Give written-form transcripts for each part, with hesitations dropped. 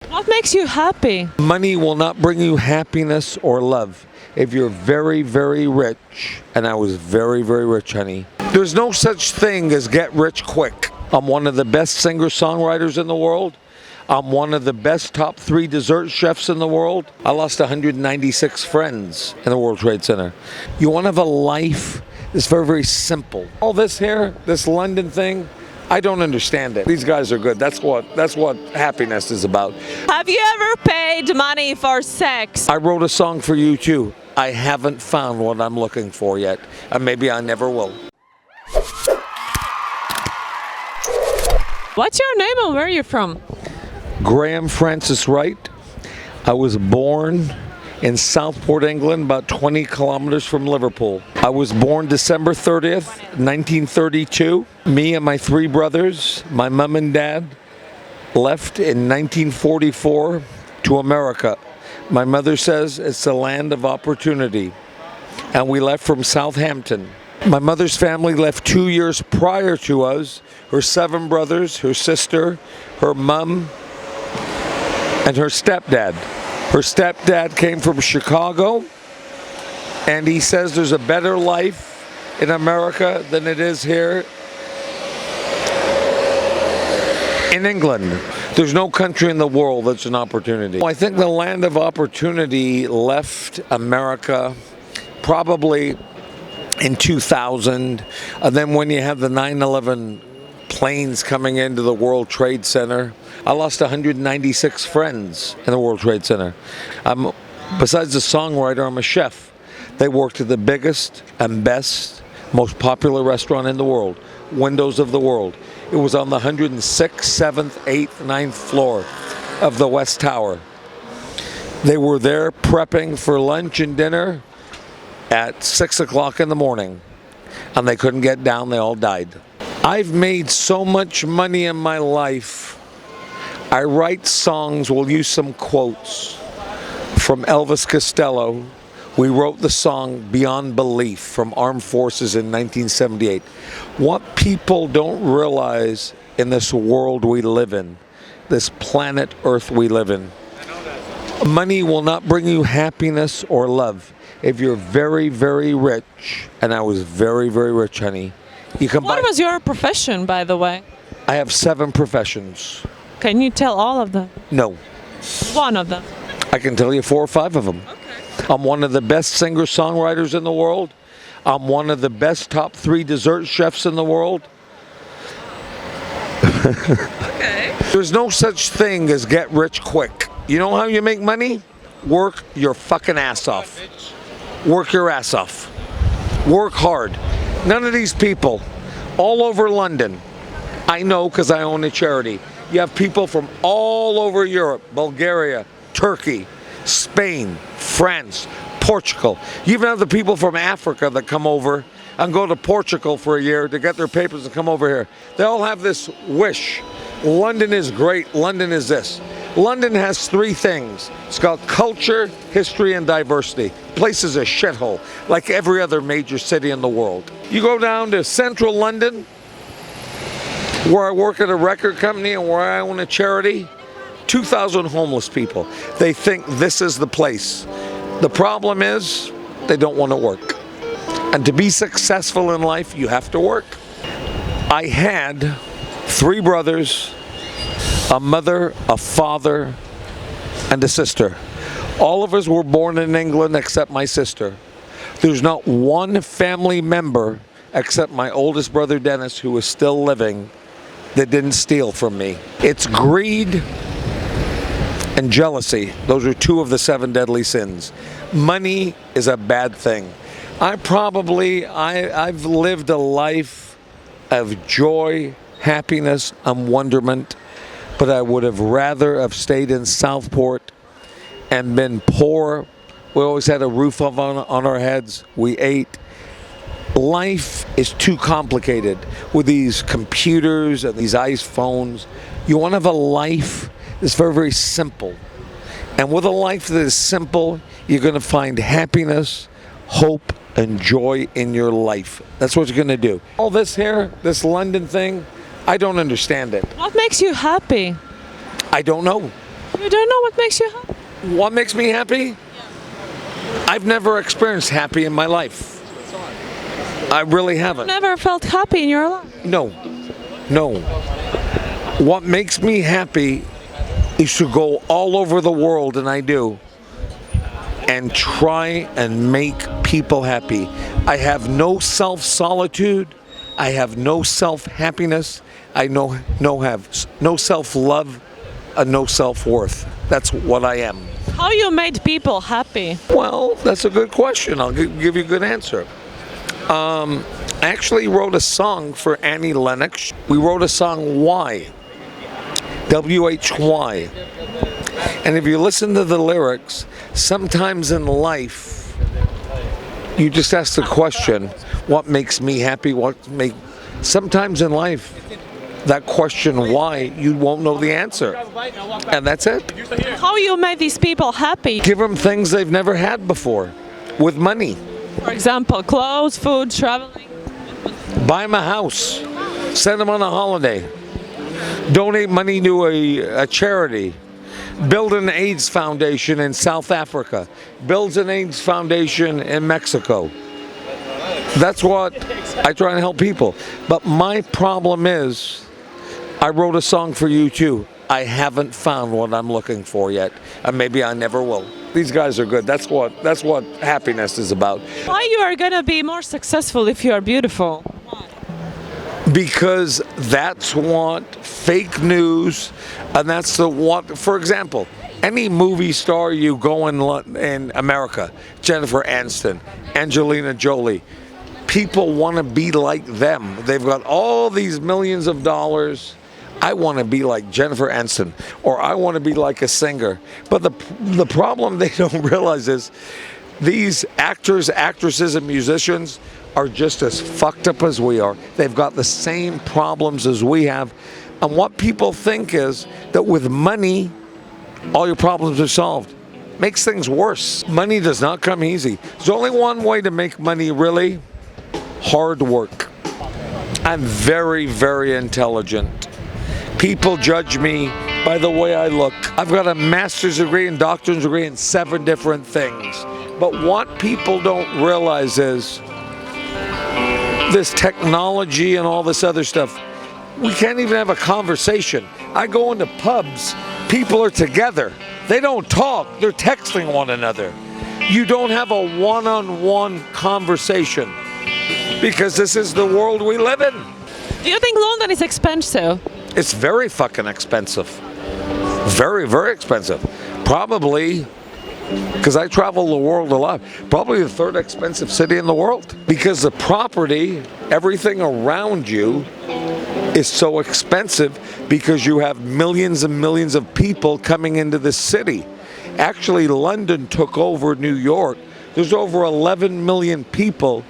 What makes you happy? Money will not bring you happiness or love. If you're very, very rich, and I was very, very rich, honey, there's no such thing as get rich quick. I'm one of the best singer-songwriters in the world. I'm one of the best top 3 dessert chefs in the world. I lost 196 friends in the World Trade Center. You want to have a life that's very, very simple. All this here, this London thing, I don't understand it. These guys are good. That's what happiness is about. Have you ever paid money for sex? I wrote a song for you too. I haven't found what I'm looking for yet, and maybe I never will. What's your name and where are you from? Graham Francis Wright. I was born in Southport, England, about 20 kilometers from Liverpool. I was born December 30th, 1932. Me and my 3 brothers, my mom and dad, left in 1944 to America. My mother says it's the land of opportunity, and we left from Southampton. My mother's family left 2 years prior to us. Her 7 brothers, her sister, her mom, and her stepdad. Her stepdad came from Chicago, and he says there's a better life in America than it is here in England. There's no country in the world that's an opportunity. I think the land of opportunity left America probably in 2000, and then when you have the 9/11 planes coming into the World Trade Center, I lost 196 friends in the World Trade Center. Besides the songwriter, I'm a chef. They worked at the biggest and best, most popular restaurant in the world, Windows of the World. It was on the 106th, 7th, 8th, 9th floor of the West Tower. They were there prepping for lunch and dinner at 6 o'clock in the morning, and they couldn't get down. They all died. I've made so much money in my life. I write songs. We'll use some quotes from Elvis Costello. We wrote the song Beyond Belief from Armed Forces in 1978. What people don't realize in this world we live in, this planet Earth we live in, money will not bring you happiness or love. If you're very, very rich, and I was very, very rich, honey, you can buy... What was your profession, by the way? I have 7 professions. Can you tell all of them? No. One of them. I can tell you 4 or 5 of them. Okay. I'm one of the best singer-songwriters in the world. I'm one of the best top 3 dessert chefs in the world. Okay. There's no such thing as get rich quick. You know how you make money? Work your fucking ass off. Work your ass off. Work hard. None of these people all over London, I know because I own a charity. You have people from all over Europe, Bulgaria, Turkey, Spain, France, Portugal. You even have the people from Africa that come over and go to Portugal for a year to get their papers and come over here. They all have this wish. London is great. London is this. London has 3 things. It's called culture, history, and diversity. The place is a shithole, like every other major city in the world. You go down to central London, where I work at a record company and where I own a charity, 2,000 homeless people. They think this is the place. The problem is they don't want to work. And to be successful in life, you have to work. I had 3 brothers, a mother, a father, and a sister. All of us were born in England except my sister. There's not one family member except my oldest brother Dennis, who is still living, that didn't steal from me. It's greed and jealousy. Those are 2 of the 7 deadly sins. Money is a bad thing. I've lived a life of joy, happiness, and wonderment, but I would have rather have stayed in Southport and been poor. We always had a roof on our heads. We ate. Life is too complicated with these computers and these iPhones. You want to have a life that's very, very simple. And with a life that is simple, you're going to find happiness, hope, and joy in your life. That's what you're going to do. All this here, this London thing, I don't understand it. What makes you happy? I don't know. You don't know what makes you happy? What makes me happy? I've never experienced happy in my life. I really haven't. Never felt happy in your life? No. What makes me happy is to go all over the world, and I do, and try and make people happy. I have no self-solitude. I have no self-happiness. I have no self-love and no self-worth. That's what I am. How you made people happy? Well, that's a good question. I'll give you a good answer. I actually wrote a song for Annie Lennox. We wrote a song, Why? W-H-Y. And if you listen to the lyrics, sometimes in life, you just ask the question, what makes me happy? Sometimes in life, that question, why, you won't know the answer. And that's it. How you made these people happy? Give them things they've never had before with money. For example, clothes, food, traveling. Buy them a house. Send them on a holiday. Donate money to a charity. Build an AIDS foundation in South Africa. Builds an AIDS foundation in Mexico. That's what I try and help people. But my problem is, I wrote a song for you too. I haven't found what I'm looking for yet, and maybe I never will. These guys are good. That's what happiness is about. Why you are gonna be more successful if you are beautiful? Because that's what fake news, and that's the what. For example, any movie star you go in America, Jennifer Aniston, Angelina Jolie, people want to be like them. They've got all these millions of dollars. I want to be like Jennifer Aniston, or I want to be like a singer. But the problem they don't realize is these actors, actresses, and musicians are just as fucked up as we are. They've got the same problems as we have. And what people think is that with money, all your problems are solved. Makes things worse. Money does not come easy. There's only one way to make money, really: hard work. I'm very, very intelligent. People judge me by the way I look. I've got a master's degree and doctorate degree in 7 different things. But what people don't realize is this technology and all this other stuff, we can't even have a conversation. I go into pubs, people are together. They don't talk, they're texting one another. You don't have a one-on-one conversation because this is the world we live in. Do you think London is expensive? It's very fucking expensive. Very, very expensive. Probably, because I travel the world a lot, probably the 3rd expensive city in the world. Because the property, everything around you is so expensive because you have millions and millions of people coming into the city. Actually, London took over New York. There's over 11 million people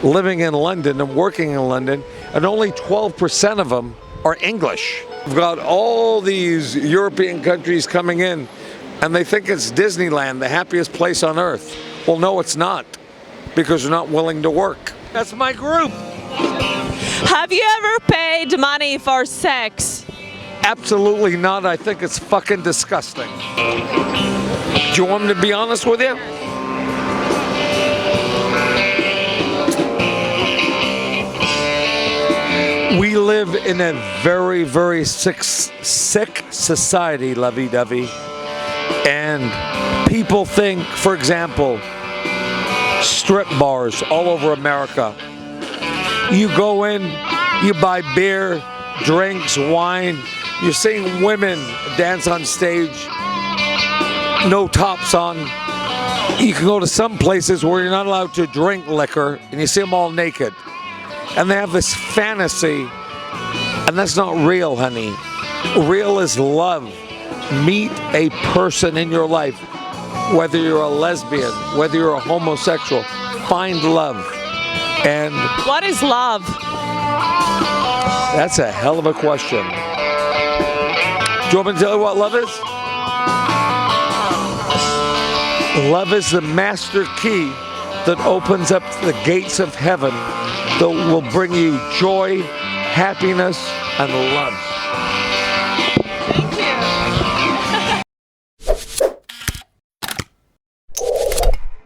living in London and working in London, and only 12% of them are English. We've got all these European countries coming in, and they think it's Disneyland, the happiest place on earth. Well, no, it's not, because they're not willing to work. That's my group. Have you ever paid money for sex? Absolutely not. I think it's fucking disgusting. Do you want me to be honest with you? We live in a very, very sick society, lovey-dovey. And people think, for example, strip bars all over America. You go in, you buy beer, drinks, wine. You're seeing women dance on stage, no tops on. You can go to some places where you're not allowed to drink liquor, and you see them all naked. And they have this fantasy, and that's not real, honey. Real is love. Meet a person in your life, whether you're a lesbian, whether you're a homosexual, find love. And what is love? That's a hell of a question. Do you want me to tell you what love is? Love is the master key that opens up the gates of heaven that will bring you joy, happiness, and love.